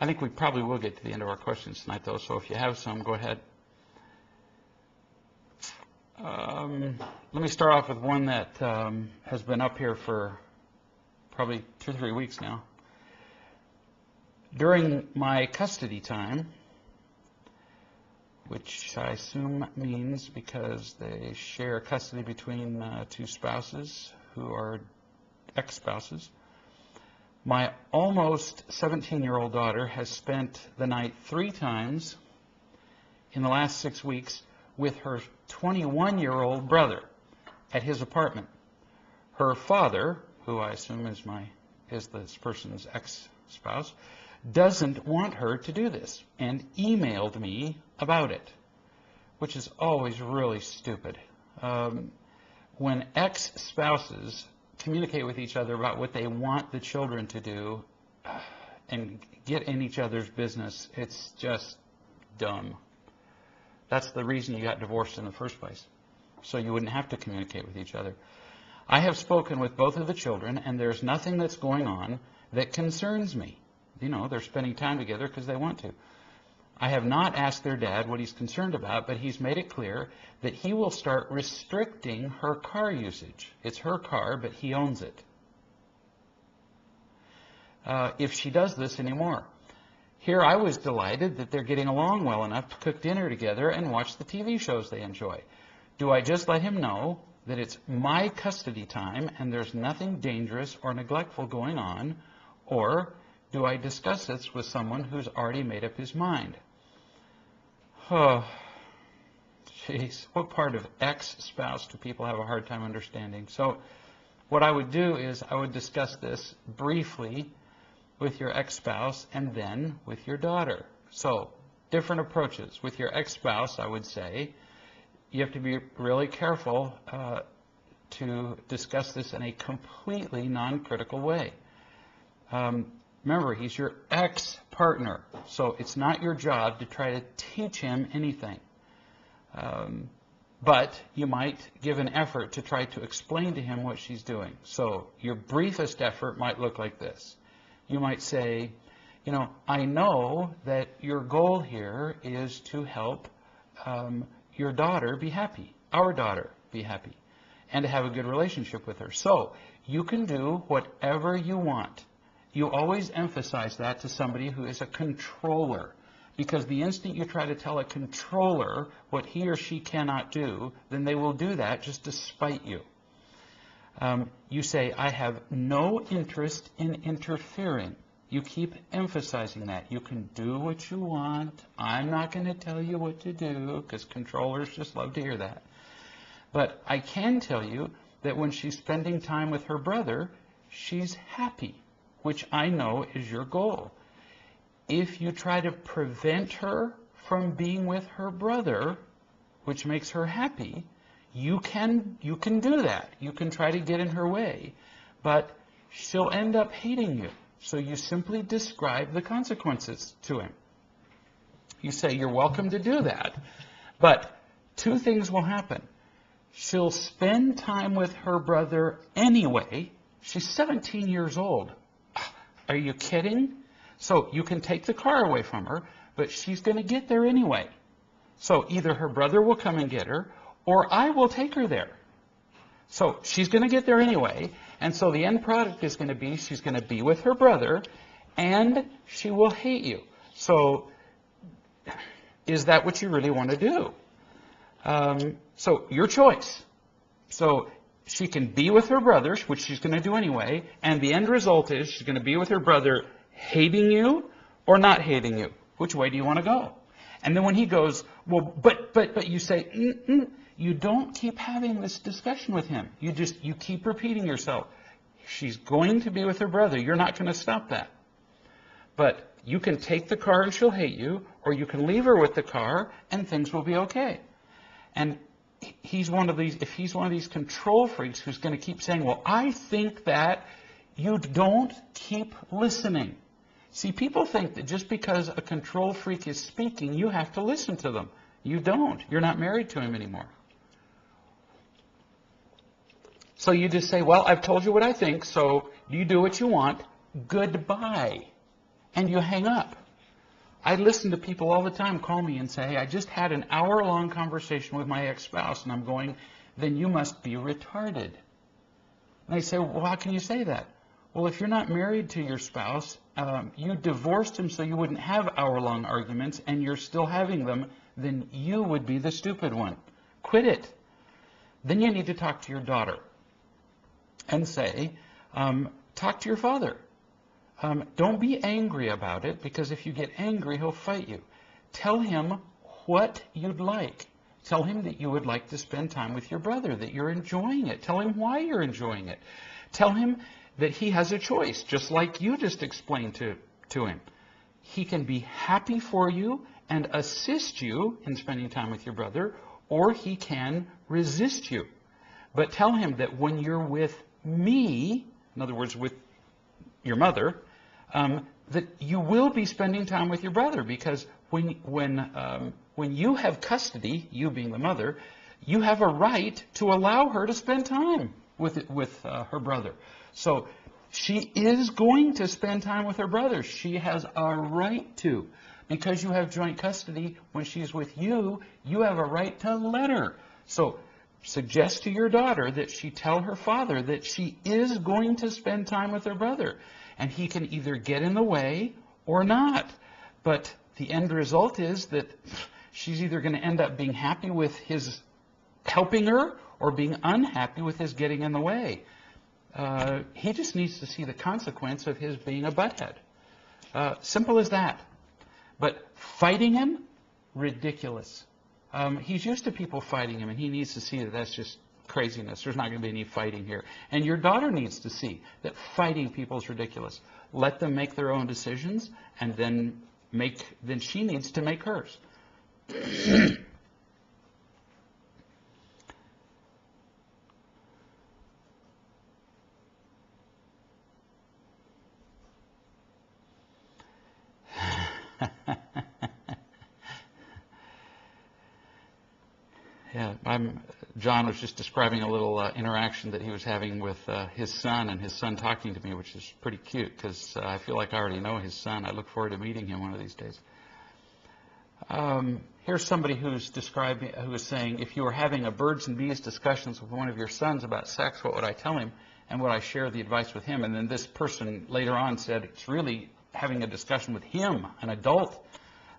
I think we probably will get to the end of our questions tonight, though, so if you have some, go ahead. Let me start off with one that has been up here for probably 2 or 3 weeks now. During my custody time, which I assume means because they share custody between 2 spouses who are ex-spouses, my almost 17-year-old daughter has spent the night 3 times in the last 6 weeks with her 21-year-old brother at his apartment. Her father, who I assume is this person's ex-spouse, doesn't want her to do this and emailed me about it, which is always really stupid. When ex-spouses communicate with each other about what they want the children to do and get in each other's business, it's just dumb. That's the reason you got divorced in the first place, so you wouldn't have to communicate with each other. I have spoken with both of the children, and there's nothing that's going on that concerns me. You know, they're spending time together because they want to. I have not asked their dad what he's concerned about, but he's made it clear that he will start restricting her car usage. It's her car, but he owns it. If she does this anymore. Here I was delighted that they're getting along well enough to cook dinner together and watch the TV shows they enjoy. Do I just let him know that it's my custody time and there's nothing dangerous or neglectful going on, or do I discuss this with someone who's already made up his mind? Oh, jeez. What part of ex-spouse do people have a hard time understanding? So what I would do is I would discuss this briefly with your ex-spouse and then with your daughter. So different approaches. With your ex-spouse, I would say, you have to be really careful to discuss this in a completely non-critical way. Remember, he's your ex-partner, so it's not your job to try to teach him anything. But you might give an effort to try to explain to him what she's doing. So your briefest effort might look like this. You might say, you know, I know that your goal here is to help your daughter be happy, our daughter be happy, and to have a good relationship with her. So you can do whatever you want. You always emphasize that to somebody who is a controller, because the instant you try to tell a controller what he or she cannot do, then they will do that just to spite you. You say, I have no interest in interfering. You keep emphasizing that. You can do what you want. I'm not going to tell you what to do, because controllers just love to hear that. But I can tell you that when she's spending time with her brother, she's happy, which I know is your goal. If you try to prevent her from being with her brother, which makes her happy, you can do that. You can try to get in her way, but she'll end up hating you. So you simply describe the consequences to him. You say, you're welcome to do that, but 2 things will happen. She'll spend time with her brother anyway. She's 17 years old. Are you kidding? So you can take the car away from her, but she's going to get there anyway. So either her brother will come and get her, or I will take her there. So she's going to get there anyway, and so the end product is going to be she's going to be with her brother, and she will hate you. So is that what you really want to do? So your choice. So she can be with her brother, which she's going to do anyway, and the end result is she's going to be with her brother hating you or not hating you. Which way do you want to go? And then when he goes, well, but you say, you don't keep having this discussion with him. You keep repeating yourself. She's going to be with her brother. You're not going to stop that. But you can take the car and she'll hate you, or you can leave her with the car and things will be okay. And if he's one of these control freaks who's going to keep saying, well, I think that, you don't keep listening. See, people think that just because a control freak is speaking, you have to listen to them. You don't. You're not married to him anymore. So you just say, well, I've told you what I think, so you do what you want. Goodbye. And you hang up. I listen to people all the time call me and say, hey, I just had an hour-long conversation with my ex-spouse, and I'm going, then you must be retarded. And they say, well, how can you say that? Well, if you're not married to your spouse, you divorced him so you wouldn't have hour-long arguments, and you're still having them, then you would be the stupid one. Quit it. Then you need to talk to your daughter and say, talk to your father. Don't be angry about it, because if you get angry, he'll fight you. Tell him what you'd like. Tell him that you would like to spend time with your brother, that you're enjoying it. Tell him why you're enjoying it. Tell him that he has a choice, just like you just explained to him. He can be happy for you and assist you in spending time with your brother, or he can resist you. But tell him that when you're with me, in other words, with your mother, that you will be spending time with your brother, because when you have custody, you being the mother, you have a right to allow her to spend time with her brother. So she is going to spend time with her brother. She has a right to. Because you have joint custody, when she's with you, you have a right to let her. So suggest to your daughter that she tell her father that she is going to spend time with her brother. And he can either get in the way or not. But the end result is that she's either going to end up being happy with his helping her or being unhappy with his getting in the way. He just needs to see the consequence of his being a butthead. Simple as that. But fighting him, ridiculous. He's used to people fighting him, and he needs to see that that's just craziness. There's not going to be any fighting here. And your daughter needs to see that fighting people is ridiculous. Let them make their own decisions, and then she needs to make hers. Yeah, John was just describing a little interaction that he was having with his son, and his son talking to me, which is pretty cute, because I feel like I already know his son. I look forward to meeting him one of these days. Here's somebody who's saying, if you were having a birds and bees discussions with one of your sons about sex, what would I tell him, and would I share the advice with him? And then this person later on said it's really having a discussion with him, an adult,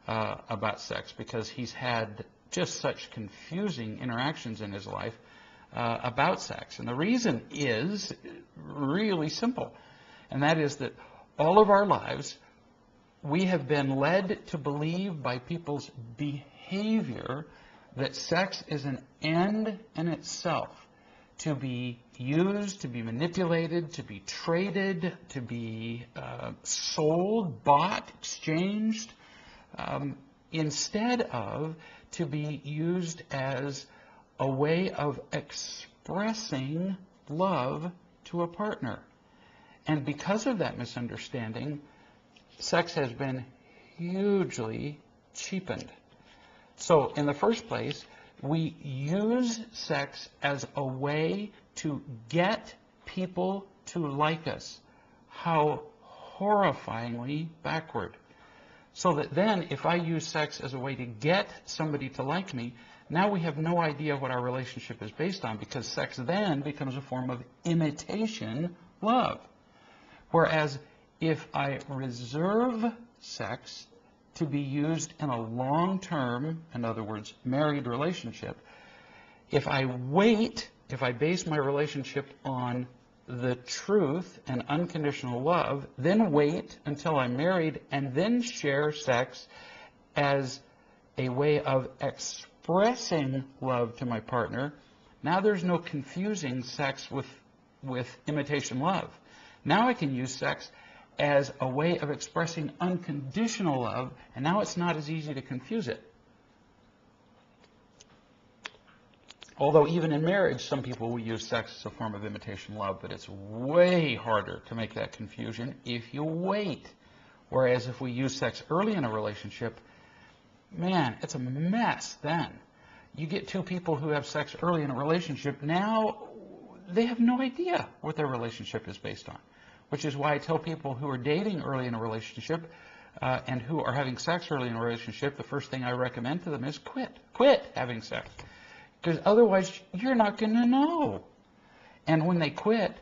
about sex, because he's had just such confusing interactions in his life about sex. And the reason is really simple, and that is that all of our lives we have been led to believe by people's behavior that sex is an end in itself, to be used, to be manipulated, to be traded, to be sold, bought, exchanged, instead of to be used as a way of expressing love to a partner. And because of that misunderstanding, sex has been hugely cheapened. So in the first place, we use sex as a way to get people to like us. How horrifyingly backward. So that then, if I use sex as a way to get somebody to like me, now we have no idea what our relationship is based on, because sex then becomes a form of imitation love. Whereas if I reserve sex to be used in a long-term, in other words, married relationship, if I base my relationship on the truth and unconditional love, then wait until I'm married, and then share sex as a way of expressing love to my partner, now there's no confusing sex with imitation love. Now I can use sex as a way of expressing unconditional love, and now it's not as easy to confuse it. Although even in marriage, some people will use sex as a form of imitation love, but it's way harder to make that confusion if you wait. Whereas if we use sex early in a relationship, man, it's a mess then. You get two people who have sex early in a relationship, now they have no idea what their relationship is based on. Which is why I tell people who are dating early in a relationship, and who are having sex early in a relationship, the first thing I recommend to them is quit. Quit having sex. Because otherwise, you're not going to know. And when they quit,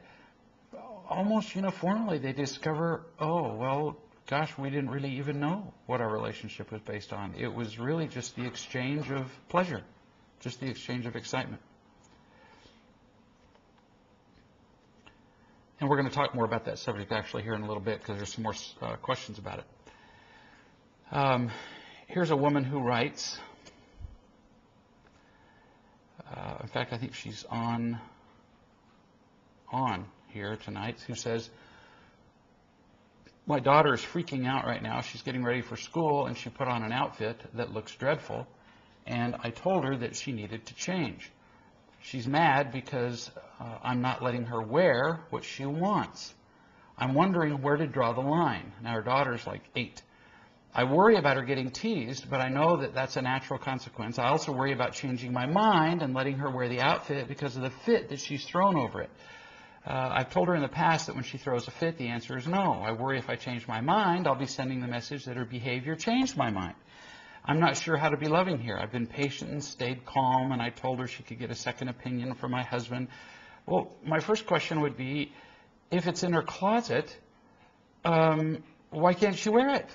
almost uniformly, they discover, oh, well, gosh, we didn't really even know what our relationship was based on. It was really just the exchange of pleasure, just the exchange of excitement. And we're going to talk more about that subject actually here in a little bit because there's some more questions about it. Here's a woman who writes, in fact, I think she's on here tonight, who says, my daughter is freaking out right now. She's getting ready for school, and she put on an outfit that looks dreadful, and I told her that she needed to change. She's mad because I'm not letting her wear what she wants. I'm wondering where to draw the line. Now, her daughter's like 8. I worry about her getting teased, but I know that that's a natural consequence. I also worry about changing my mind and letting her wear the outfit because of the fit that she's thrown over it. I've told her in the past that when she throws a fit, the answer is no. I worry if I change my mind, I'll be sending the message that her behavior changed my mind. I'm not sure how to be loving here. I've been patient and stayed calm, and I told her she could get a second opinion from my husband. Well, my first question would be, if it's in her closet, why can't she wear it?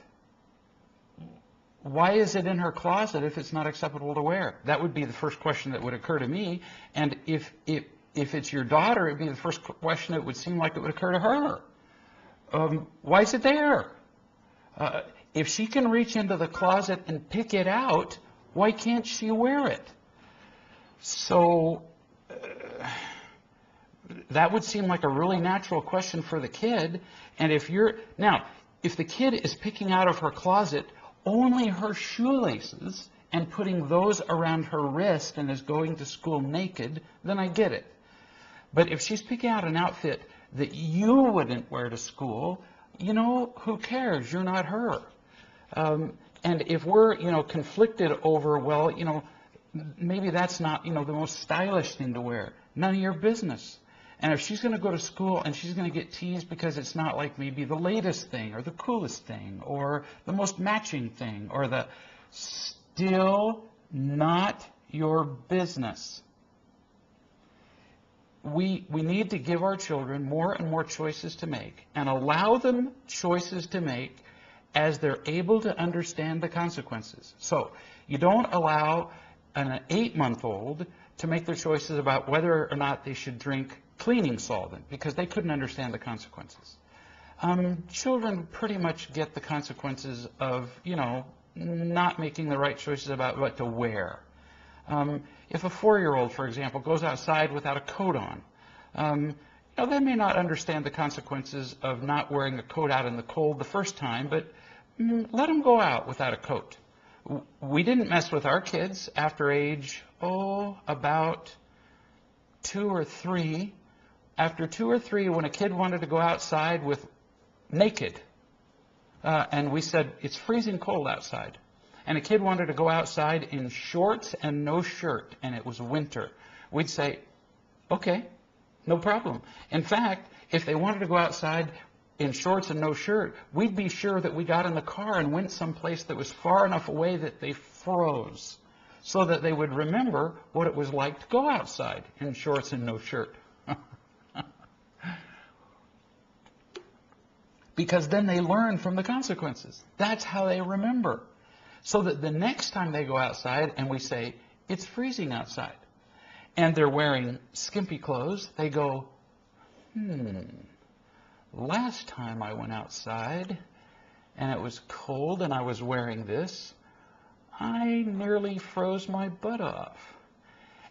Why is it in her closet if it's not acceptable to wear? That would be the first question that would occur to me. And if it's your daughter, it would be the first question that would seem like it would occur to her. Why is it there? If she can reach into the closet and pick it out, why can't she wear it? So that would seem like a really natural question for the kid. And if the kid is picking out of her closet only her shoelaces and putting those around her wrist and is going to school naked, then I get it. But if she's picking out an outfit that you wouldn't wear to school, who cares? You're not her. And if we're, conflicted over, well, maybe that's not, the most stylish thing to wear, none of your business. And if she's going to go to school and she's going to get teased because it's not like maybe the latest thing or the coolest thing or the most matching thing or still not your business. We need to give our children more and more choices to make and allow them choices to make as they're able to understand the consequences. So you don't allow an 8-month-old to make their choices about whether or not they should drink cleaning solvent because they couldn't understand the consequences. Children pretty much get the consequences of, not making the right choices about what to wear. If a 4-year-old, for example, goes outside without a coat on, they may not understand the consequences of not wearing a coat out in the cold the first time, but let them go out without a coat. We didn't mess with our kids after age, about 2 or 3. After 2 or 3, when a kid wanted to go outside with naked, and we said, it's freezing cold outside, and a kid wanted to go outside in shorts and no shirt, and it was winter, we'd say, okay, no problem. In fact, if they wanted to go outside in shorts and no shirt, we'd be sure that we got in the car and went someplace that was far enough away that they froze, so that they would remember what it was like to go outside in shorts and no shirt. Because then they learn from the consequences. That's how they remember. So that the next time they go outside and we say, it's freezing outside, and they're wearing skimpy clothes, they go, last time I went outside and it was cold and I was wearing this, I nearly froze my butt off.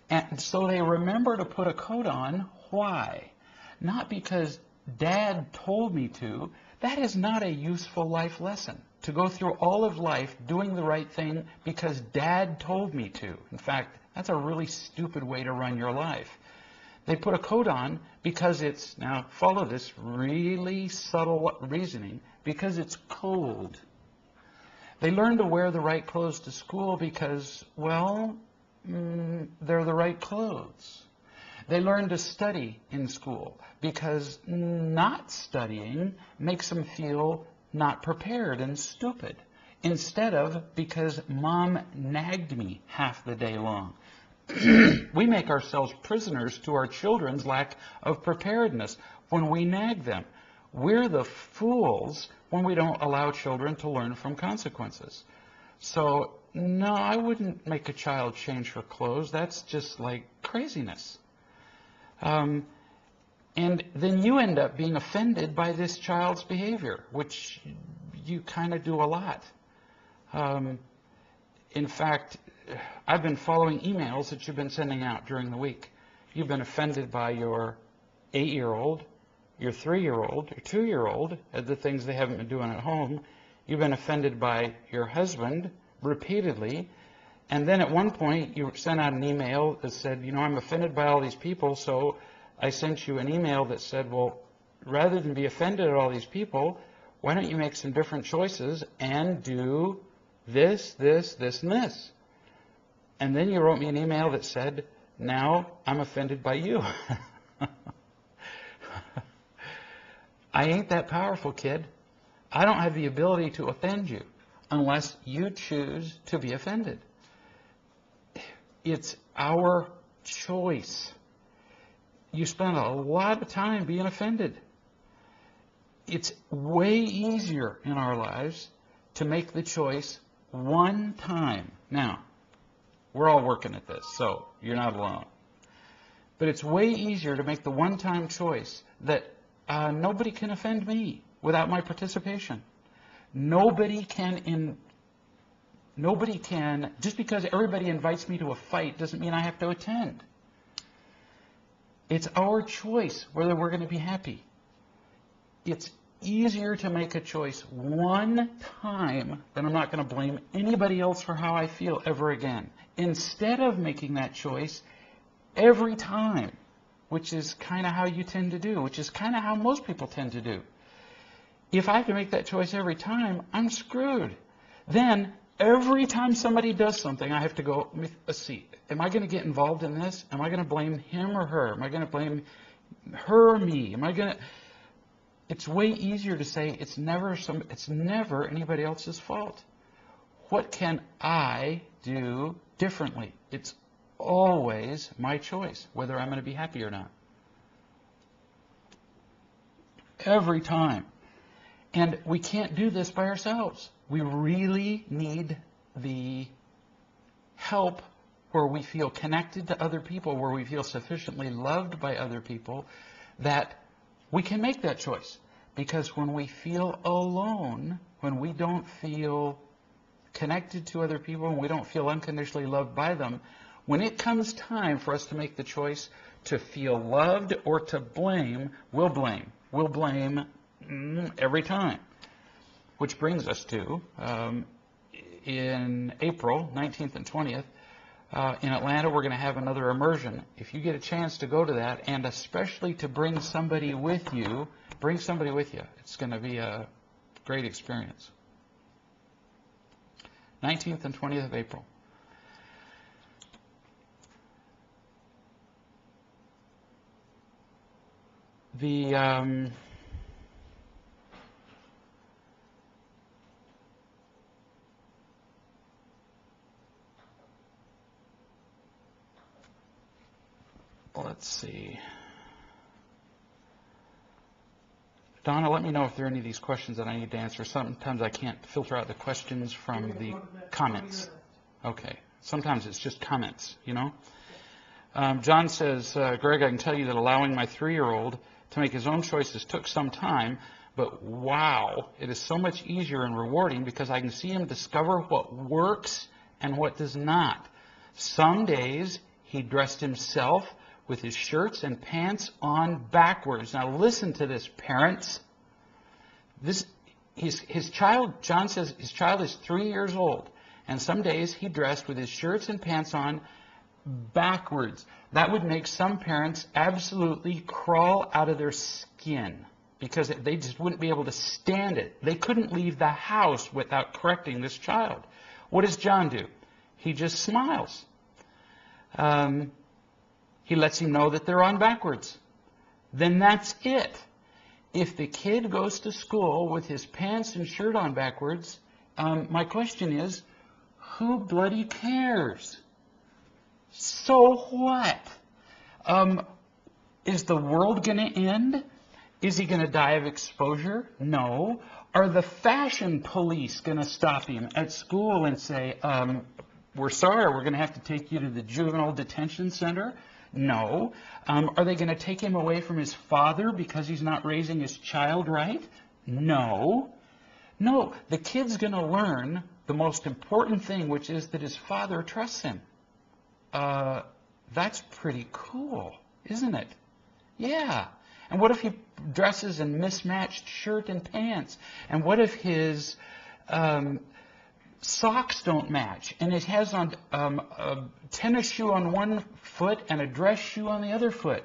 And so they remember to put a coat on. Why? Not because Dad told me to. That is not a useful life lesson, to go through all of life doing the right thing because Dad told me to. In fact, that's a really stupid way to run your life. They put a coat on because it's, now follow this really subtle reasoning, because it's cold. They learn to wear the right clothes to school because, well, they're the right clothes. They learn to study in school because not studying makes them feel not prepared and stupid, instead of because mom nagged me half the day long. We make ourselves prisoners to our children's lack of preparedness when we nag them. We're the fools when we don't allow children to learn from consequences. So, no, I wouldn't make a child change her clothes. That's just like craziness. And then you end up being offended by this child's behavior, which you kind of do a lot. In fact, I've been following emails that you've been sending out during the week. You've been offended by your 8-year-old, your 3-year-old, your 2-year-old, at the things they haven't been doing at home. You've been offended by your husband repeatedly. And then at one point, you sent out an email that said, you know, I'm offended by all these people, so I sent you an email that said, well, rather than be offended at all these people, why don't you make some different choices and do this, this, this, and this? And then you wrote me an email that said, now I'm offended by you. I ain't that powerful, kid. I don't have the ability to offend you unless you choose to be offended. It's our choice. You spend a lot of time being offended. It's way easier in our lives to make the choice one time. Now, we're all working at this, so you're not alone. But it's way easier to make the one-time choice that nobody can offend me without my participation. Nobody can, just because everybody invites me to a fight doesn't mean I have to attend. It's our choice whether we're going to be happy. It's easier to make a choice one time than I'm not going to blame anybody else for how I feel ever again. Instead of making that choice every time, which is kind of how you tend to do, which is kind of how most people tend to do. If I have to make that choice every time, I'm screwed. Then, every time somebody does something, I have to go, let's see, am I going to get involved in this? Am I going to blame him or her? Am I going to blame her or me? It's way easier to say it's never anybody else's fault. What can I do differently? It's always my choice, whether I'm going to be happy or not. Every time. And we can't do this by ourselves. We really need the help where we feel connected to other people, where we feel sufficiently loved by other people, that we can make that choice. Because when we feel alone, when we don't feel connected to other people, and we don't feel unconditionally loved by them, when it comes time for us to make the choice to feel loved or to blame, we'll blame. We'll blame every time. Which brings us to, in April 19th and 20th, in Atlanta, we're going to have another immersion. If you get a chance to go to that, and especially to bring somebody with you, It's going to be a great experience. 19th and 20th of April. Let's see. Donna, let me know if there are any of these questions that I need to answer. Sometimes I can't filter out the questions from the comments. Okay. Sometimes it's just comments, you know. John says, Greg, I can tell you that allowing my 3-year-old to make his own choices took some time, but wow, it is so much easier and rewarding because I can see him discover what works and what does not. Some days he dressed himself with his shirts and pants on backwards. Now listen to this, parents. His child, John says his child is 3 years old, and some days he dressed with his shirts and pants on backwards. That would make some parents absolutely crawl out of their skin because they just wouldn't be able to stand it. They couldn't leave the house without correcting this child. What does John do? He just smiles. He lets him know that they're on backwards. Then that's it. if the kid goes to school with his pants and shirt on backwards, my question is, who bloody cares? So what? Is the world going to end? Is he going to die of exposure? No. Are the fashion police going to stop him at school and say, we're sorry, we're going to have to take you to the juvenile detention center? No. Are they going to take him away from his father because he's not raising his child right? No. No. The kid's going to learn the most important thing, which is that his father trusts him. That's pretty cool, isn't it? Yeah. And what if he dresses in mismatched shirt and pants? And what if his socks don't match? And it has on a tennis shoe on one foot and a dress shoe on the other foot.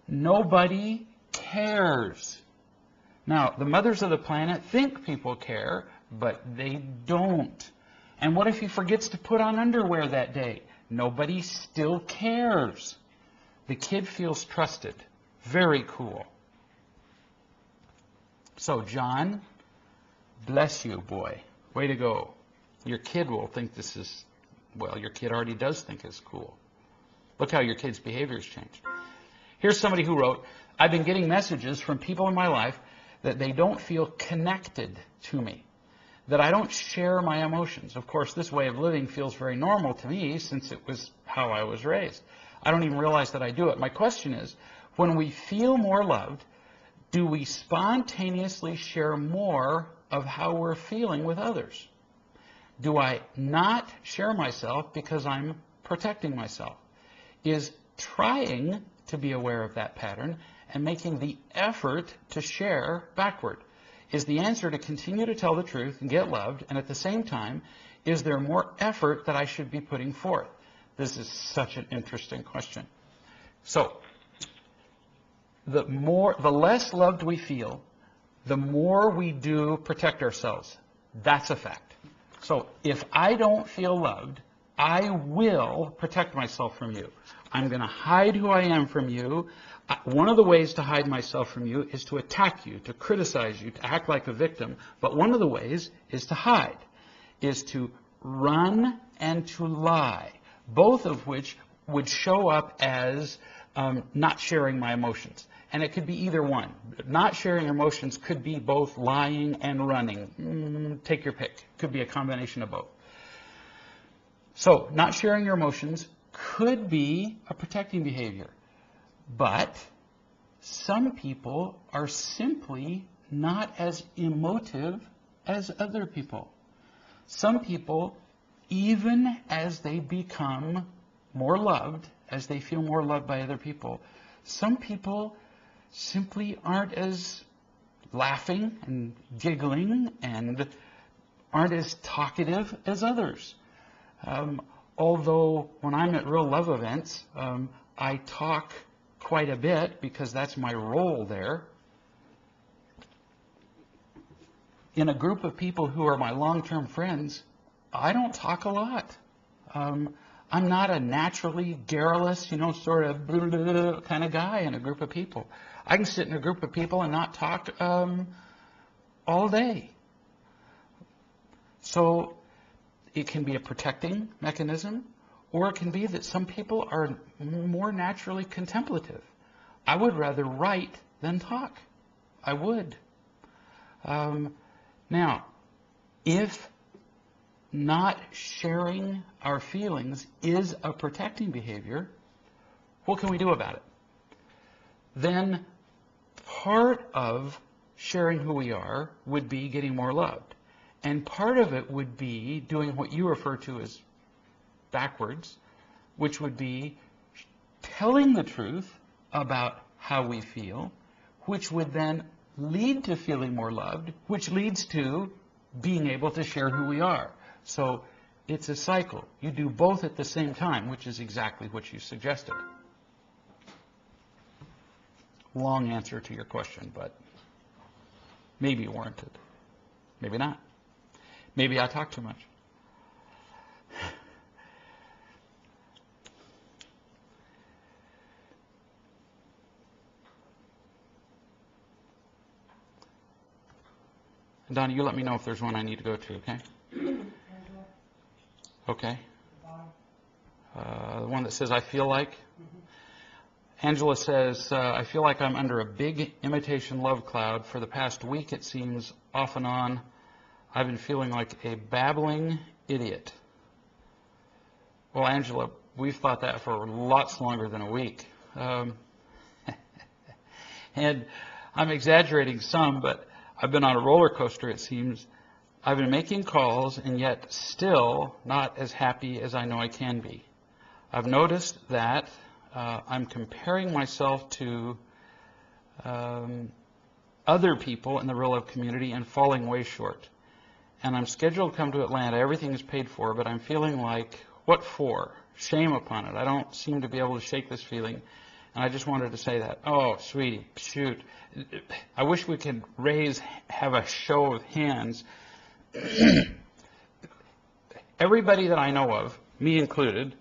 Nobody cares. Now, the mothers of the planet think people care, but they don't. And what if he forgets to put on underwear that day? Nobody still cares. The kid feels trusted. Very cool. So, John, bless you, boy. Way to go. Your kid will think this is, well, your kid already does think it's cool. Look how your kid's behavior has changed. Here's somebody who wrote, I've been getting messages from people in my life that they don't feel connected to me, that I don't share my emotions. Of course, this way of living feels very normal to me since it was how I was raised. I don't even realize that I do it. My question is, when we feel more loved, do we spontaneously share more of how we're feeling with others? Do I not share myself because I'm protecting myself? Is trying to be aware of that pattern and making the effort to share backward? Is the answer to continue to tell the truth and get loved, and at the same time, is there more effort that I should be putting forth? This is such an interesting question. So, the less loved we feel, the more we do protect ourselves. That's a fact. So, if I don't feel loved, I will protect myself from you. I'm going to hide who I am from you. One of the ways to hide myself from you is to attack you, to criticize you, to act like a victim. But one of the ways is to hide, is to run and to lie, both of which would show up as not sharing my emotions. And it could be either one. Not sharing emotions could be both lying and running. Take your pick. Could be a combination of both. So, not sharing your emotions could be a protecting behavior. But some people are simply not as emotive as other people. Some people, even as they become more loved, as they feel more loved by other people, some people simply aren't as laughing and giggling and aren't as talkative as others. Although when I'm at real love events, I talk quite a bit because that's my role there. In a group of people who are my long-term friends, I don't talk a lot. I'm not a naturally garrulous, sort of blah, blah, blah, kind of guy in a group of people. I can sit in a group of people and not talk all day. So it can be a protecting mechanism, or it can be that some people are more naturally contemplative. I would rather write than talk. I would. Now, if not sharing our feelings is a protecting behavior, what can we do about it? Then part of sharing who we are would be getting more loved. And part of it would be doing what you refer to as backwards, which would be telling the truth about how we feel, which would then lead to feeling more loved, which leads to being able to share who we are. So it's a cycle. You do both at the same time, which is exactly what you suggested. Long answer to your question, but maybe warranted. Maybe not. Maybe I talk too much. Donna, you let me know if there's one I need to go to, okay? Okay. The one that says, I feel like. Angela says, I feel like I'm under a big imitation love cloud. For the past week, it seems, off and on, I've been feeling like a babbling idiot. Well, Angela, we've thought that for lots longer than a week. And I'm exaggerating some, but I've been on a roller coaster, it seems. I've been making calls, and yet still not as happy as I know I can be. I've noticed that I'm comparing myself to other people in the real love community and falling way short. And I'm scheduled to come to Atlanta. Everything is paid for, but I'm feeling like, what for? Shame upon it. I don't seem to be able to shake this feeling. And I just wanted to say that. Oh, sweetie, shoot. I wish we could have a show of hands. Everybody that I know of, me included,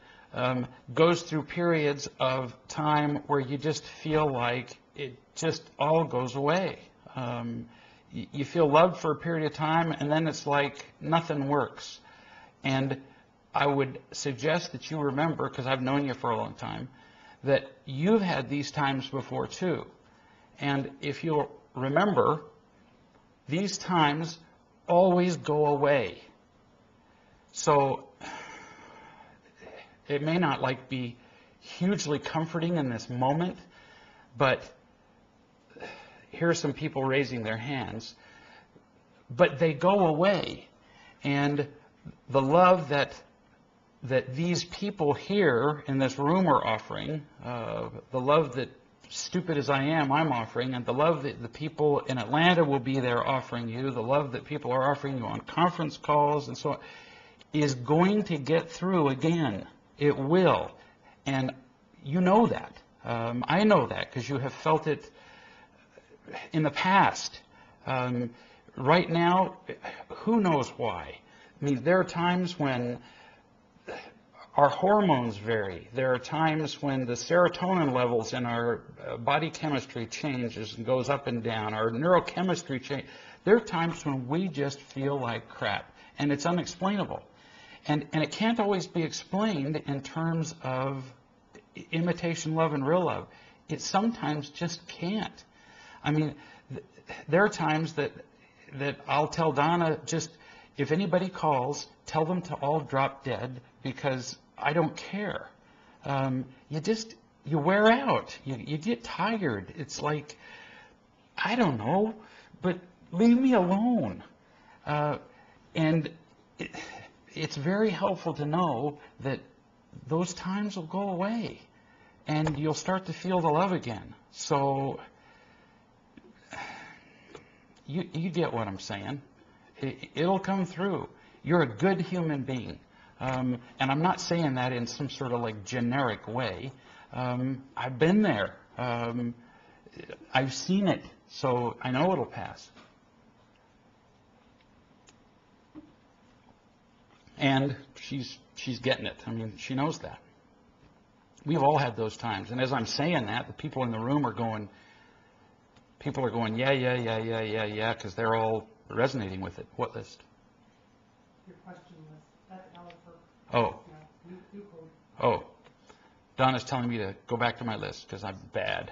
goes through periods of time where you just feel like it just all goes away. You feel loved for a period of time, and then it's like nothing works. And I would suggest that you remember, because I've known you for a long time, that you've had these times before too. And if you'll remember, these times always go away. So it may not be hugely comforting in this moment, but here's some people raising their hands, but they go away. And the love that these people here in this room are offering, the love that, stupid as I am, I'm offering, and the love that the people in Atlanta will be there offering you, the love that people are offering you on conference calls and so on, is going to get through again. It will. And you know that. I know that because you have felt it in the past. Right now, who knows why? I mean, there are times when our hormones vary. There are times when the serotonin levels in our body chemistry changes and goes up and down. Our neurochemistry changes. There are times when we just feel like crap, and it's unexplainable. And it can't always be explained in terms of imitation love and real love. It sometimes just can't. I mean, there are times that I'll tell Donna, just if anybody calls, tell them to all drop dead, because I don't care. You wear out. You get tired. It's like, I don't know, but leave me alone. And it's very helpful to know that those times will go away and you'll start to feel the love again. So you get what I'm saying. It'll come through. You're a good human being. And I'm not saying that in some sort of generic way. I've been there. I've seen it. So I know it'll pass. And she's getting it. I mean, she knows that. We've all had those times. And as I'm saying that, the people in the room are going, yeah, because they're all resonating with it. What list? Your question list. Oh. Oh. Donna's telling me to go back to my list because I'm bad.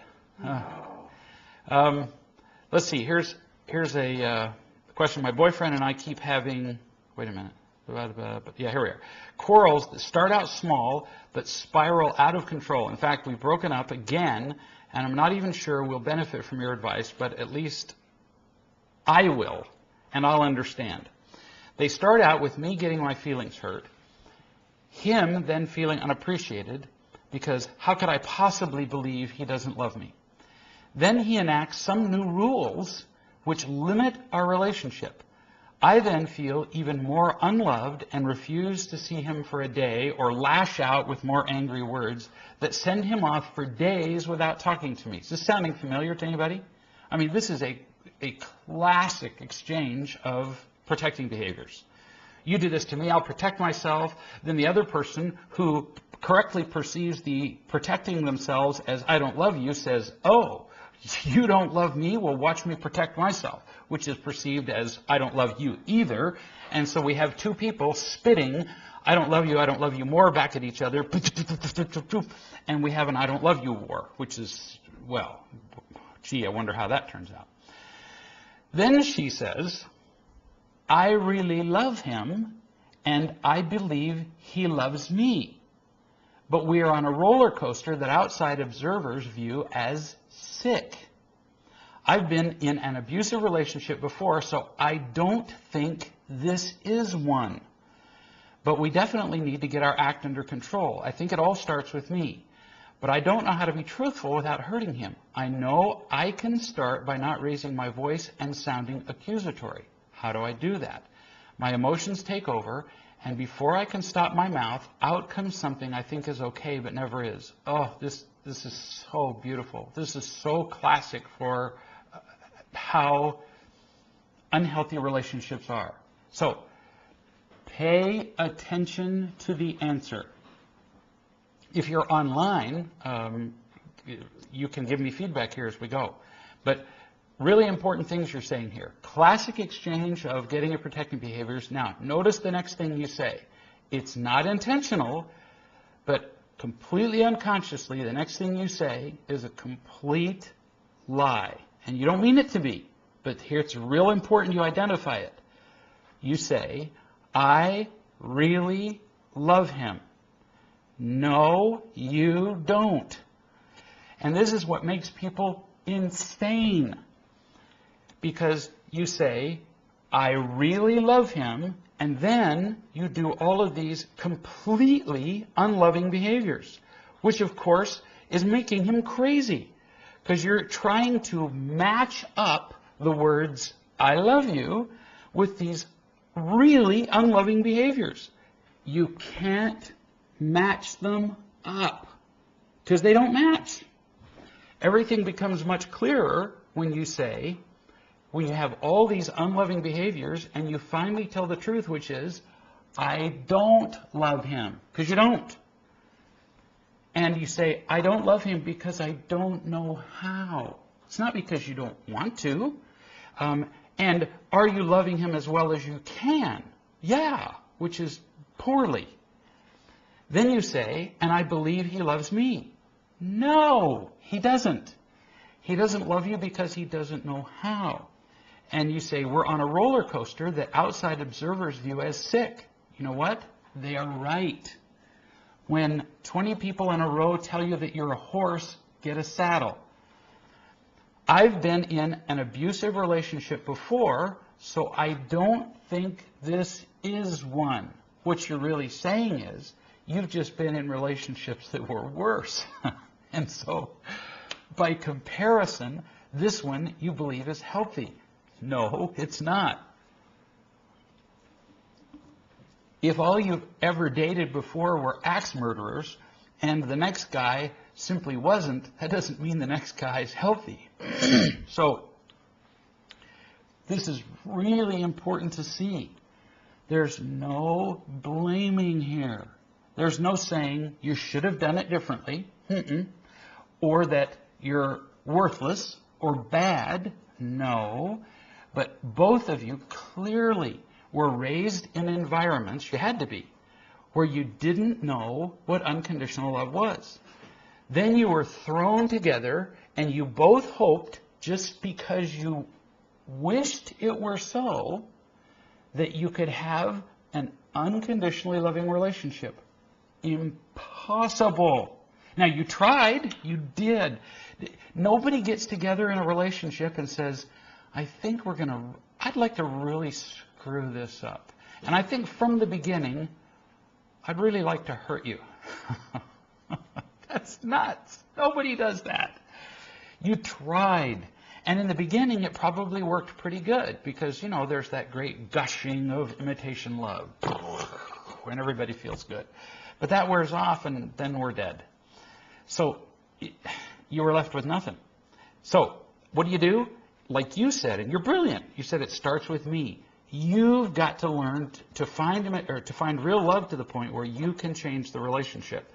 Let's see. Here's a question. My boyfriend and I keep having, wait a minute. Yeah, here we are. Quarrels that start out small but spiral out of control. In fact, we've broken up again, and I'm not even sure we'll benefit from your advice, but at least I will, and I'll understand. They start out with me getting my feelings hurt, him then feeling unappreciated, because how could I possibly believe he doesn't love me? Then he enacts some new rules which limit our relationship. I then feel even more unloved and refuse to see him for a day or lash out with more angry words that send him off for days without talking to me. Is this sounding familiar to anybody? I mean, this is a classic exchange of protecting behaviors. You do this to me, I'll protect myself. Then the other person who correctly perceives the protecting themselves as I don't love you says, oh, You don't love me, well, watch me protect myself, which is perceived as I don't love you either. And so we have two people spitting, I don't love you more, back at each other. And we have an I don't love you war, which is, well, gee, I wonder how that turns out. Then she says, I really love him, and I believe he loves me. But we are on a roller coaster that outside observers view as sick. I've been in an abusive relationship before, so I don't think this is one. But we definitely need to get our act under control. I think it all starts with me. But I don't know how to be truthful without hurting him. I know I can start by not raising my voice and sounding accusatory. How do I do that? My emotions take over, and before I can stop my mouth, out comes something I think is okay but never is. Oh, this is so beautiful. This is so classic for how unhealthy relationships are. So, pay attention to the answer. If you're online, you can give me feedback here as we go. But really important things you're saying here. Classic exchange of getting and protecting behaviors. Now, notice the next thing you say. It's not intentional, but completely unconsciously, the next thing you say is a complete lie. And you don't mean it to be, but here it's real important you identify it. You say, I really love him. No, you don't. And this is what makes people insane. Because you say, I really love him, and then you do all of these completely unloving behaviors, which of course is making him crazy. Because you're trying to match up the words, I love you, with these really unloving behaviors. You can't match them up because they don't match. Everything becomes much clearer when you say, when you have all these unloving behaviors and you finally tell the truth, which is, I don't love him, because you don't. And you say, I don't love him because I don't know how. It's not because you don't want to. And are you loving him as well as you can? Yeah, which is poorly. Then you say, and I believe he loves me. No, he doesn't. He doesn't love you because he doesn't know how. And you say, we're on a roller coaster that outside observers view as sick. You know what? They are right. When 20 people in a row tell you that you're a horse, get a saddle. I've been in an abusive relationship before, so I don't think this is one. What you're really saying is, you've just been in relationships that were worse. And so, by comparison, this one you believe is healthy. No, it's not. If all you've ever dated before were axe murderers, and the next guy simply wasn't, that doesn't mean the next guy is healthy. So, this is really important to see. There's no blaming here. There's no saying you should have done it differently, or that you're worthless or bad. No. But both of you clearly were raised in environments, you had to be, where you didn't know what unconditional love was. Then you were thrown together and you both hoped, just because you wished it were so, that you could have an unconditionally loving relationship. Impossible. Now, you tried, you did. Nobody gets together in a relationship and says, I'd like to really screw this up. And I think from the beginning, I'd really like to hurt you. That's nuts. Nobody does that. You tried. And in the beginning, it probably worked pretty good because, there's that great gushing of imitation love when everybody feels good. But that wears off and then we're dead. So you were left with nothing. So what do? Like you said, and you're brilliant. You said it starts with me. You've got to learn to find real love to the point where you can change the relationship.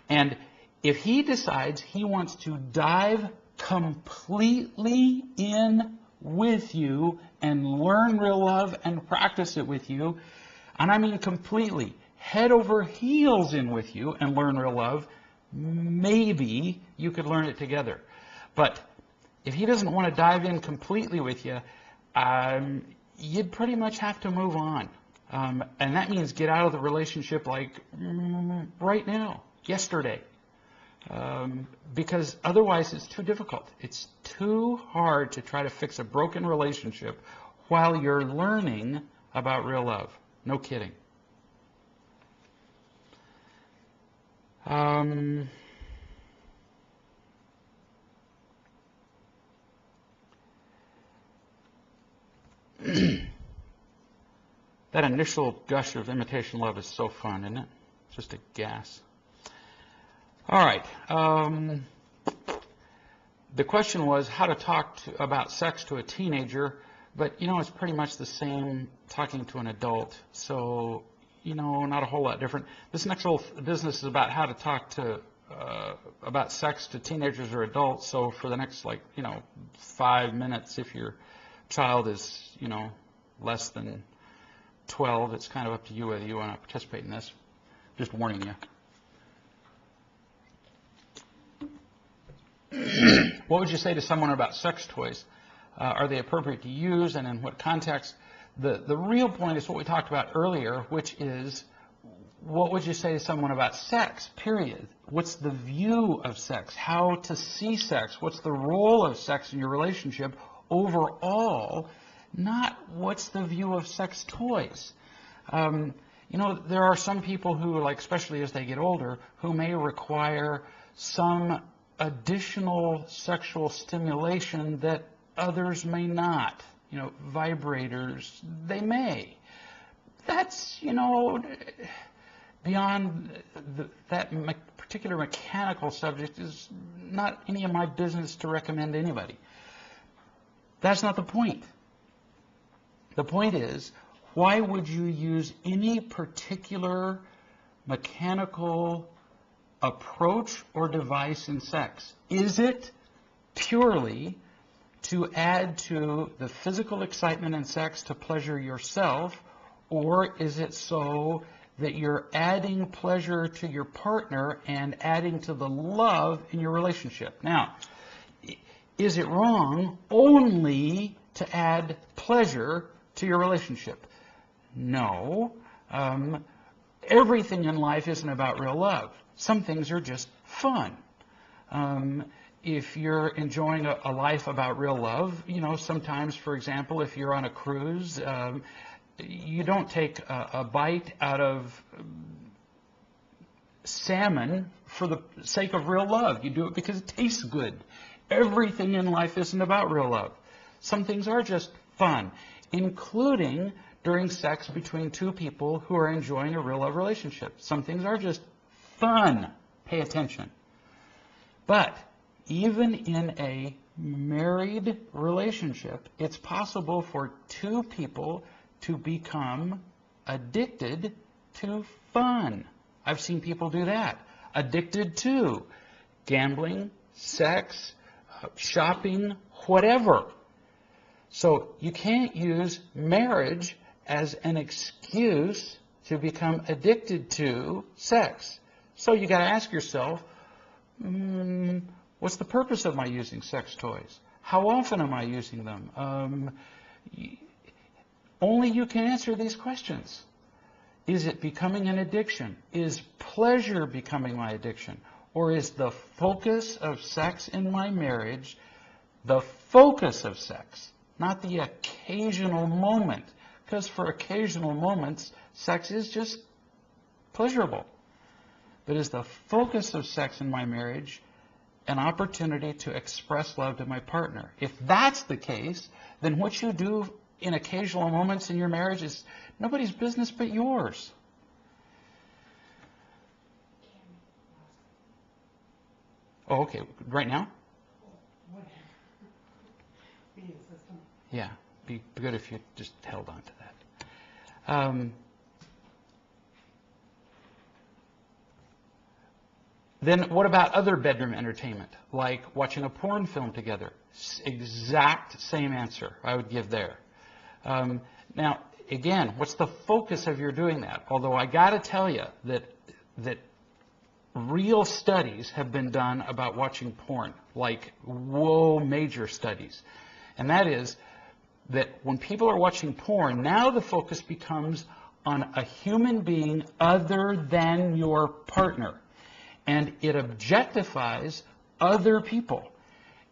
And if he decides he wants to dive completely in with you and learn real love and practice it with you, and I mean completely, head over heels in with you and learn real love, maybe you could learn it together. But if he doesn't want to dive in completely with you, you'd pretty much have to move on. And that means get out of the relationship like right now, yesterday. Because otherwise it's too difficult. It's too hard to try to fix a broken relationship while you're learning about real love. No kidding. That initial gush of imitation love is so fun, isn't it? Just a gas. All right. The question was how to talk about sex to a teenager, but, you know, it's pretty much the same talking to an adult. So, you know, not a whole lot different. This next little business is about how to talk to about sex to teenagers or adults. So for the next, 5 minutes, if your child is, less than 12, it's kind of up to you whether you want to participate in this. Just warning you. What would you say to someone about sex toys? Are they appropriate to use, and in what context? The real point is what we talked about earlier, which is what would you say to someone about sex, period? What's the view of sex? How to see sex? What's the role of sex in your relationship overall? Not what's the view of sex toys. There are some people who, especially as they get older, who may require some additional sexual stimulation that others may not. Vibrators, they may. That's, beyond that particular mechanical subject is not any of my business to recommend to anybody. That's not the point. The point is, why would you use any particular mechanical approach or device in sex? Is it purely to add to the physical excitement in sex to pleasure yourself, or is it so that you're adding pleasure to your partner and adding to the love in your relationship? Now, is it wrong only to add pleasure to your relationship? No. Everything in life isn't about real love. Some things are just fun. If you're enjoying a life about real love, sometimes, for example, if you're on a cruise, you don't take a bite out of salmon for the sake of real love. You do it because it tastes good. Everything in life isn't about real love. Some things are just fun, including during sex between two people who are enjoying a real love relationship. Some things are just fun. Pay attention. But even in a married relationship, it's possible for two people to become addicted to fun. I've seen people do that. Addicted to gambling, sex, shopping, whatever. So you can't use marriage as an excuse to become addicted to sex. So you got to ask yourself, what's the purpose of my using sex toys? How often am I using them? Only you can answer these questions. Is it becoming an addiction? Is pleasure becoming my addiction? Or is the focus of sex in my marriage the focus of sex, not the occasional moment? Because for occasional moments, sex is just pleasurable. But is the focus of sex in my marriage an opportunity to express love to my partner? If that's the case, then what you do in occasional moments in your marriage is nobody's business but yours. Oh, okay. Right now? Yeah. Be good if you just held on to that. Then what about other bedroom entertainment, like watching a porn film together? Exact same answer I would give there. Now, again, what's the focus of your doing that? Although I got to tell you that real studies have been done about watching porn, like major studies. And that is that when people are watching porn, now the focus becomes on a human being other than your partner. And it objectifies other people.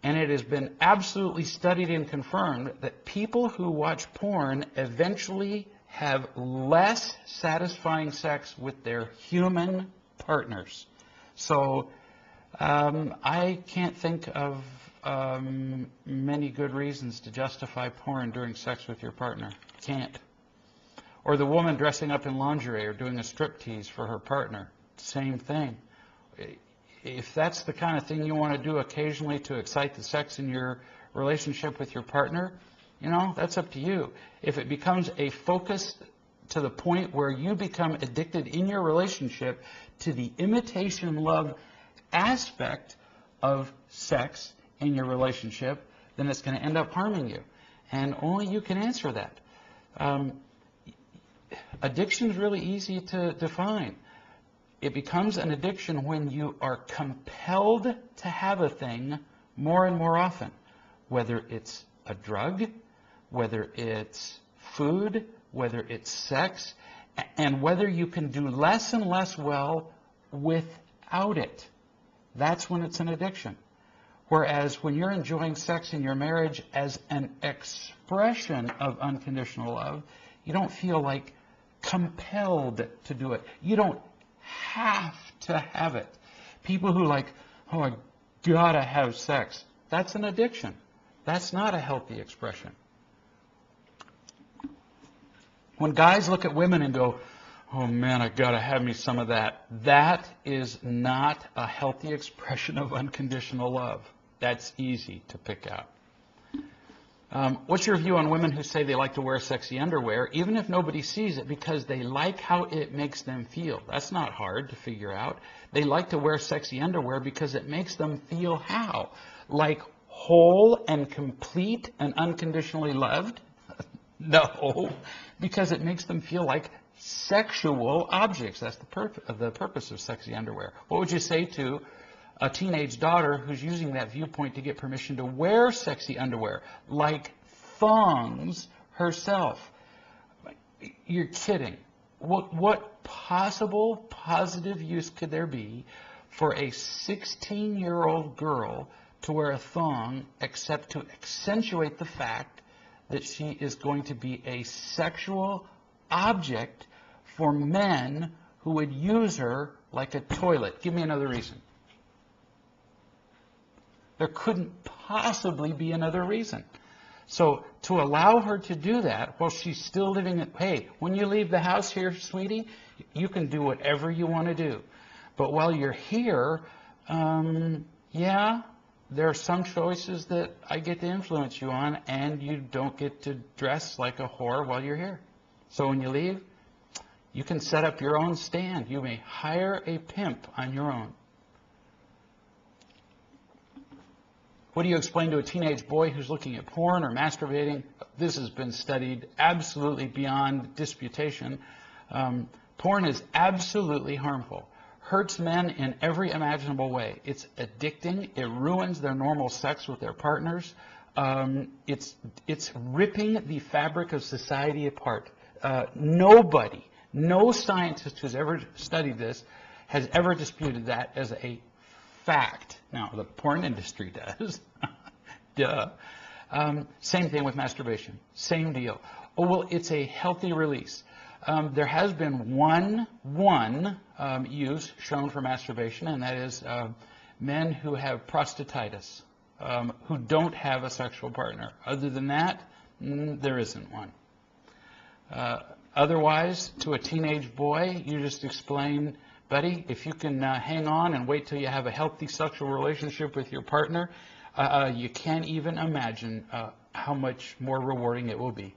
And it has been absolutely studied and confirmed that people who watch porn eventually have less satisfying sex with their human partners. So I can't think of many good reasons to justify porn during sex with your partner. Can't. Or the woman dressing up in lingerie or doing a striptease for her partner. Same thing. If that's the kind of thing you want to do occasionally to excite the sex in your relationship with your partner, you know, that's up to you. If it becomes a focus to the point where you become addicted in your relationship to the imitation love aspect of sex in your relationship, then it's going to end up harming you. And only you can answer that. Addiction is really easy to define. It becomes an addiction when you are compelled to have a thing more and more often, whether it's a drug, whether it's food, whether it's sex, and whether you can do less and less well without it. That's when it's an addiction. Whereas when you're enjoying sex in your marriage as an expression of unconditional love, you don't feel like compelled to do it. You don't have to have it. People who like, oh, I gotta have sex. That's an addiction. That's not a healthy expression. When guys look at women and go, oh man, I gotta have me some of that, that is not a healthy expression of unconditional love. That's easy to pick out. What's your view on women who say they like to wear sexy underwear, even if nobody sees it, because they like how it makes them feel? That's not hard to figure out. They like to wear sexy underwear because it makes them feel how? Like whole and complete and unconditionally loved? No, because it makes them feel like sexual objects. That's the purpose of sexy underwear. What would you say to a teenage daughter who's using that viewpoint to get permission to wear sexy underwear, like thongs herself? You're kidding. What possible positive use could there be for a 16-year-old girl to wear a thong except to accentuate the fact that she is going to be a sexual object for men who would use her like a toilet? Give me another reason. There couldn't possibly be another reason. So to allow her to do that while she's still living at, hey, when you leave the house here, sweetie, you can do whatever you want to do. But while you're here, yeah, there are some choices that I get to influence you on, and you don't get to dress like a whore while you're here. So when you leave, you can set up your own stand. You may hire a pimp on your own. What do you explain to a teenage boy who's looking at porn or masturbating? This has been studied absolutely beyond disputation. Porn is absolutely harmful. Hurts men in every imaginable way. It's addicting. It ruins their normal sex with their partners. It's ripping the fabric of society apart. Nobody, no scientist who's ever studied this has ever disputed that as a fact. Now, the porn industry does. Duh. Same thing with masturbation. Same deal. Oh, well, it's a healthy release. There has been one use shown for masturbation, and that is men who have prostatitis, who don't have a sexual partner. Other than that, there isn't one. Otherwise, to a teenage boy, you just explain, buddy, if you can hang on and wait till you have a healthy sexual relationship with your partner, you can't even imagine how much more rewarding it will be.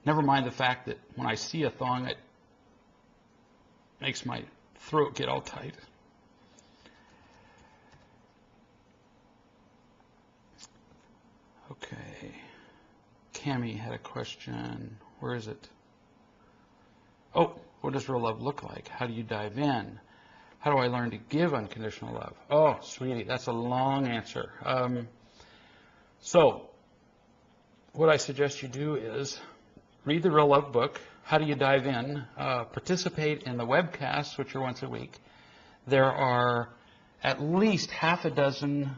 Never mind the fact that when I see a thong, it makes my throat get all tight. Okay. Cammie had a question. Where is it? Oh, what does real love look like? How do you dive in? How do I learn to give unconditional love? Oh, sweetie, that's a long answer. So, what I suggest you do is read the Real Love book. How do you dive in? Participate in the webcasts, which are once a week. There are at least half a dozen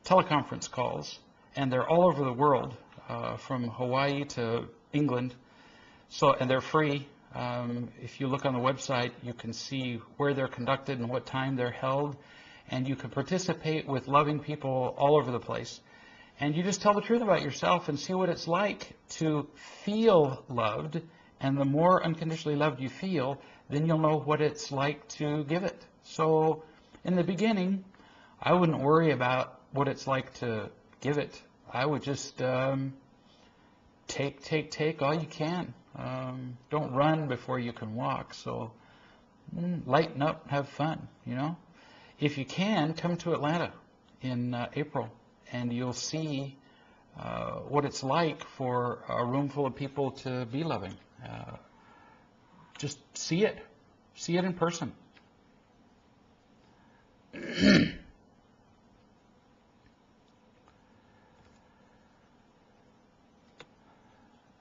teleconference calls, and they're all over the world, from Hawaii to England. So, and they're free. If you look on the website, you can see where they're conducted and what time they're held, and you can participate with loving people all over the place. And you just tell the truth about yourself and see what it's like to feel loved. And the more unconditionally loved you feel, then you'll know what it's like to give it. So in the beginning, I wouldn't worry about what it's like to give it. I would just take all you can. Don't run before you can walk. So lighten up, have fun, you know. If you can, come to Atlanta in April, and you'll see what it's like for a room full of people to be loving. Just see it in person.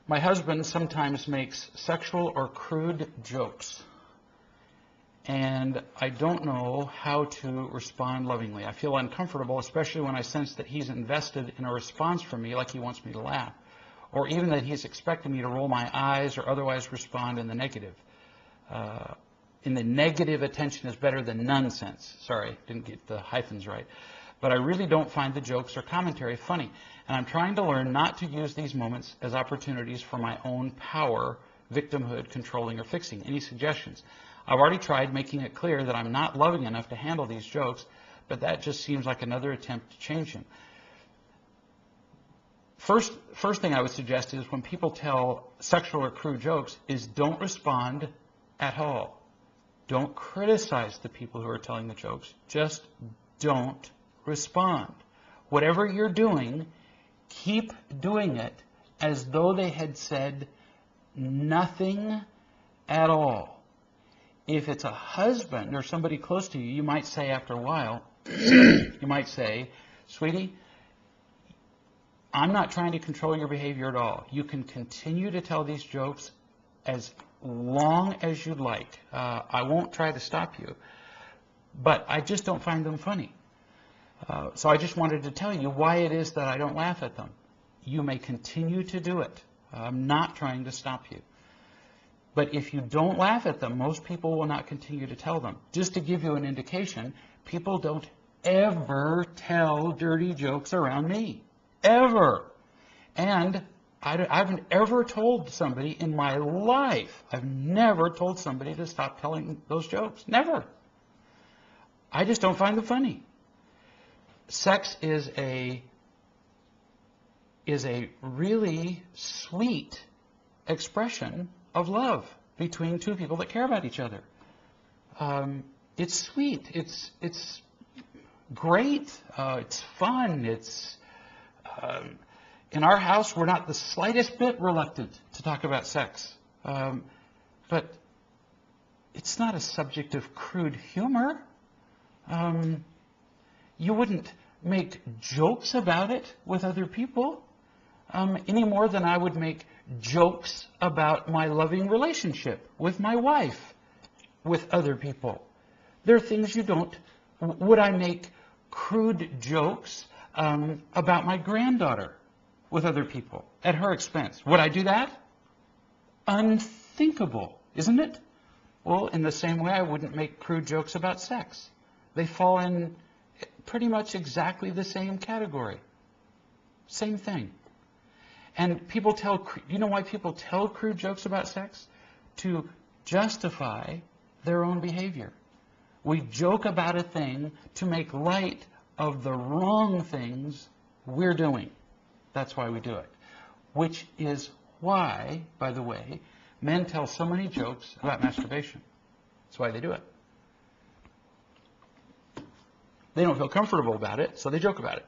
My husband sometimes makes sexual or crude jokes, and I don't know how to respond lovingly. I feel uncomfortable, especially when I sense that he's invested in a response from me, like he wants me to laugh, or even that he's expecting me to roll my eyes or otherwise respond in the negative. Attention is better than nonsense. Sorry, didn't get the hyphens right. But I really don't find the jokes or commentary funny. And I'm trying to learn not to use these moments as opportunities for my own power, victimhood, controlling, or fixing. Any suggestions? I've already tried making it clear that I'm not loving enough to handle these jokes, but that just seems like another attempt to change him. First thing I would suggest is when people tell sexual or crude jokes is don't respond at all. Don't criticize the people who are telling the jokes. Just don't respond. Whatever you're doing, keep doing it as though they had said nothing at all. If it's a husband or somebody close to you, you might say after a while, you might say, sweetie, I'm not trying to control your behavior at all. You can continue to tell these jokes as long as you'd like. I won't try to stop you, but I just don't find them funny. So I just wanted to tell you why it is that I don't laugh at them. You may continue to do it. I'm not trying to stop you. But if you don't laugh at them, most people will not continue to tell them. Just to give you an indication, people don't ever tell dirty jokes around me. Ever. And I haven't ever told somebody in my life, I've never told somebody to stop telling those jokes. Never. I just don't find them funny. Sex is a really sweet expression of love between two people that care about each other. It's sweet. It's great. It's fun. It's in our house, we're not the slightest bit reluctant to talk about sex. But it's not a subject of crude humor. You wouldn't make jokes about it with other people any more than I would make jokes about my loving relationship with my wife with other people. There are things you don't. Would I make crude jokes about my granddaughter with other people at her expense? Would I do that? Unthinkable, isn't it? Well, in the same way, I wouldn't make crude jokes about sex. They fall in pretty much exactly the same category. Same thing. And people tell, you know why people tell crude jokes about sex? To justify their own behavior. We joke about a thing to make light of the wrong things we're doing. That's why we do it. which is why, by the way, men tell so many jokes about masturbation. That's why they do it. They don't feel comfortable about it, so they joke about it.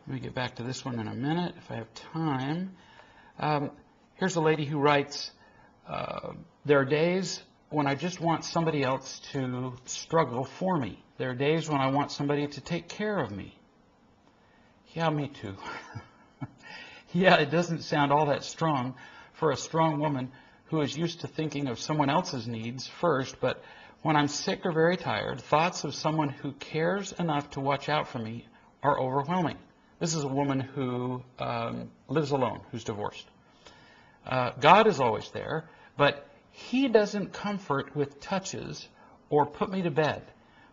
Let me get back to this one in a minute, if I have time. Here's a lady who writes, there are days when I just want somebody else to struggle for me. There are days when I want somebody to take care of me. Yeah, me too. Yeah, it doesn't sound all that strong for a strong woman who is used to thinking of someone else's needs first, but when I'm sick or very tired, thoughts of someone who cares enough to watch out for me are overwhelming. This is a woman who lives alone, who's divorced. God is always there, but He doesn't comfort with touches or put me to bed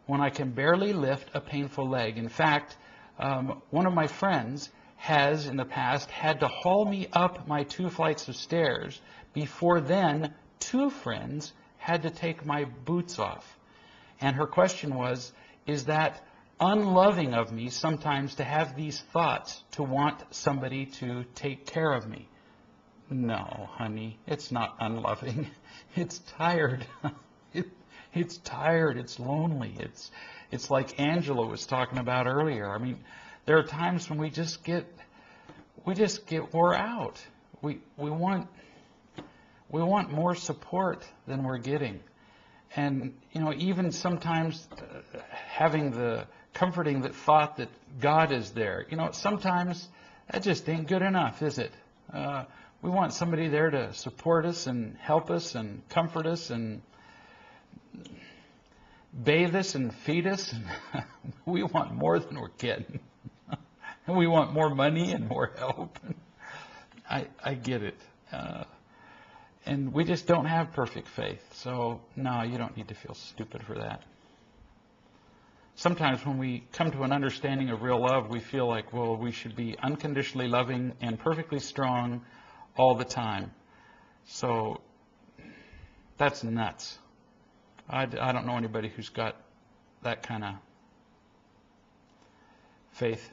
when I can barely lift a painful leg. In fact, one of my friends has in the past had to haul me up my 2 flights of stairs. Before then, 2 friends had to take my boots off. And her question was, is that unloving of me sometimes to have these thoughts, to want somebody to take care of me? No, honey, it's not unloving. It's tired. It's tired. It's lonely. It's like Angela was talking about earlier. I mean, there are times when we just get wore out. We want more support than we're getting, and even sometimes having the comforting that thought that God is there. Sometimes that just ain't good enough, is it? We want somebody there to support us and help us and comfort us and bathe us and feed us. We want more than we're getting. And we want more money and more help. I get it. And we just don't have perfect faith. So, no, you don't need to feel stupid for that. Sometimes when we come to an understanding of real love, we feel like, well, we should be unconditionally loving and perfectly strong all the time. So, that's nuts. I don't know anybody who's got that kind of faith.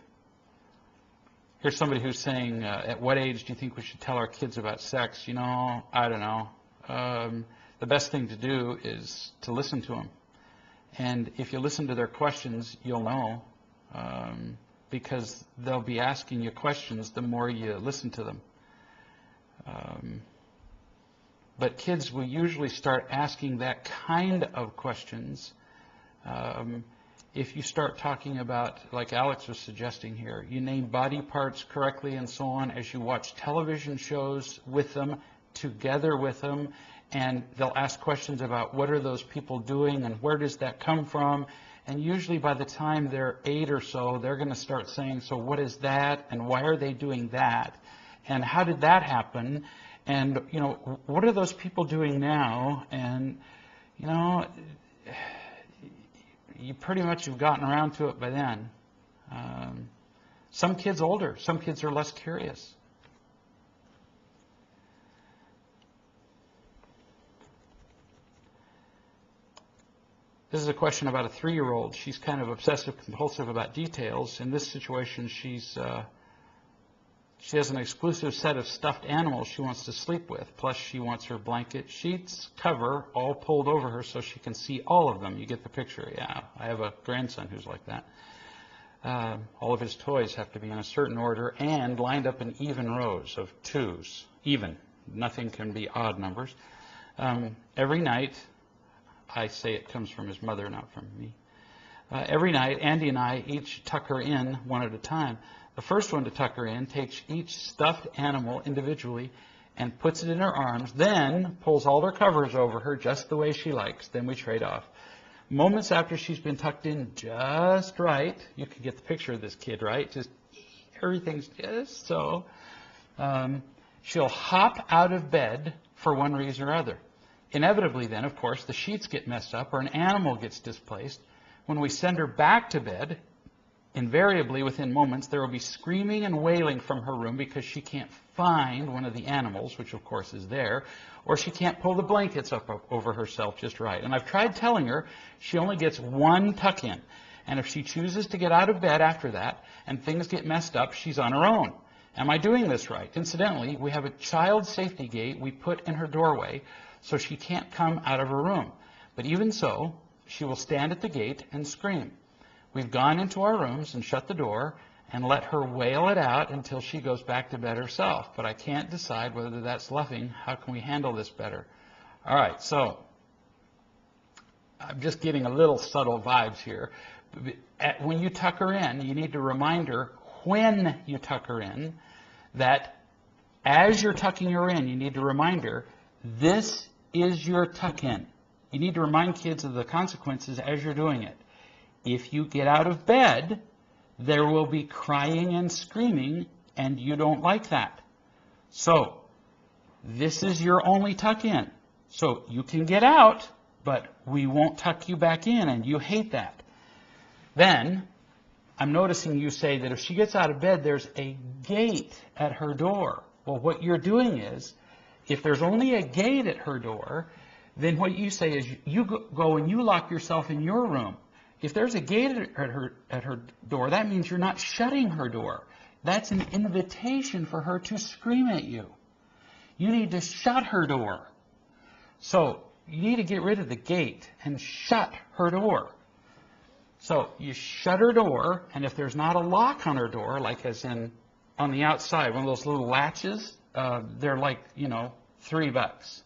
Here's somebody who's saying, at what age do you think we should tell our kids about sex? I don't know. The best thing to do is to listen to them. And if you listen to their questions, you'll know, because they'll be asking you questions the more you listen to them. But kids will usually start asking that kind of questions if you start talking about, like Alex was suggesting here, you name body parts correctly and so on as you watch television shows with them, together with them, and they'll ask questions about what are those people doing and where does that come from. And usually by the time they're 8 or so, they're going to start saying, so what is that and why are they doing that? And how did that happen? And, what are those people doing now? And, you pretty much have gotten around to it by then. Some kids older, some kids are less curious. This is a question about a 3-year-old. She's kind of obsessive compulsive about details. In this situation, she has an exclusive set of stuffed animals she wants to sleep with. Plus, she wants her blanket, sheets, cover all pulled over her so she can see all of them. You get the picture. Yeah, I have a grandson who's like that. All of his toys have to be in a certain order and lined up in even rows of 2s. Even. Nothing can be odd numbers. Every night, I say it comes from his mother, not from me. Every night, Andy and I each tuck her in one at a time. The first one to tuck her in takes each stuffed animal individually and puts it in her arms, then pulls all her covers over her just the way she likes. Then we trade off. Moments after she's been tucked in just right, you can get the picture of this kid, right? Just everything's just so. She'll hop out of bed for one reason or other. Inevitably then, of course, the sheets get messed up or an animal gets displaced. When we send her back to bed, invariably within moments there will be screaming and wailing from her room because she can't find one of the animals, which of course is there, or she can't pull the blankets up over herself just right. And I've tried telling her she only gets one tuck-in. And if she chooses to get out of bed after that and things get messed up, she's on her own. Am I doing this right? Incidentally, we have a child safety gate we put in her doorway so she can't come out of her room. But even so, she will stand at the gate and scream. We've gone into our rooms and shut the door and let her wail it out until she goes back to bed herself. But I can't decide whether that's loving. How can we handle this better? All right, so I'm just getting a little subtle vibes here. When you tuck her in, you need to remind her when you tuck her in that as you're tucking her in, you need to remind her, this is your tuck-in. You need to remind kids of the consequences as you're doing it. If you get out of bed, there will be crying and screaming, and you don't like that. So, this is your only tuck-in. So, you can get out, but we won't tuck you back in, and you hate that. Then, I'm noticing you say that if she gets out of bed, there's a gate at her door. Well, what you're doing is, if there's only a gate at her door, then what you say is you go and you lock yourself in your room. If there's a gate at her door, that means you're not shutting her door. That's an invitation for her to scream at you. You need to shut her door. So you need to get rid of the gate and shut her door. So you shut her door, and if there's not a lock on her door, like as in on the outside, one of those little latches, they're like, $3.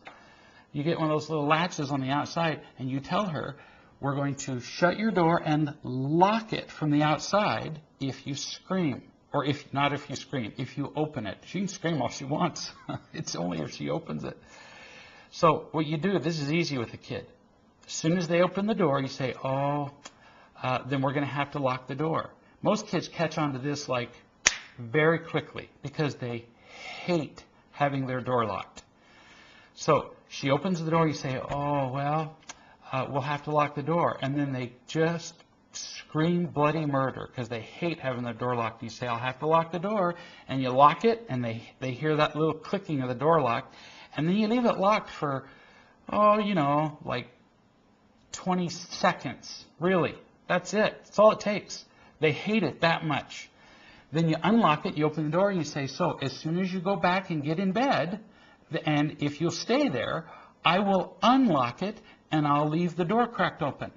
You get one of those little latches on the outside, and you tell her, we're going to shut your door and lock it from the outside if you scream. Or if not if you scream, if you open it. She can scream all she wants. It's only if she opens it. So what you do, this is easy with a kid. As soon as they open the door, you say, then we're going to have to lock the door. Most kids catch on to this like very quickly because they hate having their door locked. So she opens the door, you say, we'll have to lock the door. And then they just scream bloody murder because they hate having their door locked. You say, I'll have to lock the door. And you lock it, and they hear that little clicking of the door lock. And then you leave it locked for, like 20 seconds. Really. That's it. That's all it takes. They hate it that much. Then you unlock it, you open the door, and you say, so as soon as you go back and get in bed, and if you'll stay there, I will unlock it, and I'll leave the door cracked open.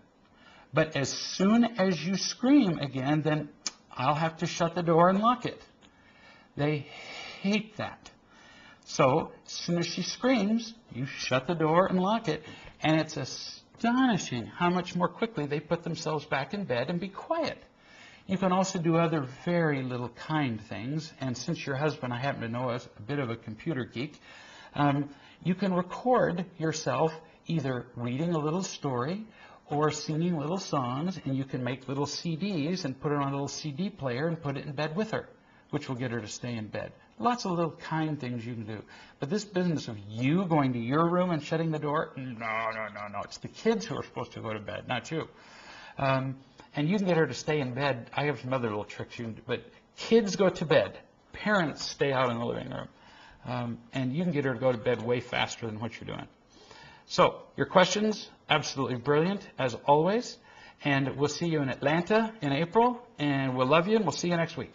But as soon as you scream again, then I'll have to shut the door and lock it. They hate that. So as soon as she screams, you shut the door and lock it, and it's astonishing how much more quickly they put themselves back in bed and be quiet. You can also do other very little kind things, and since your husband, I happen to know, is a bit of a computer geek, you can record yourself either reading a little story or singing little songs, and you can make little CDs and put it on a little CD player and put it in bed with her, which will get her to stay in bed. Lots of little kind things you can do. But this business of you going to your room and shutting the door, no. It's the kids who are supposed to go to bed, not you. And you can get her to stay in bed. I have some other little tricks, but kids go to bed. Parents stay out in the living room. And you can get her to go to bed way faster than what you're doing. So, your questions, absolutely brilliant, as always. And we'll see you in Atlanta in April. And we'll love you, and we'll see you next week.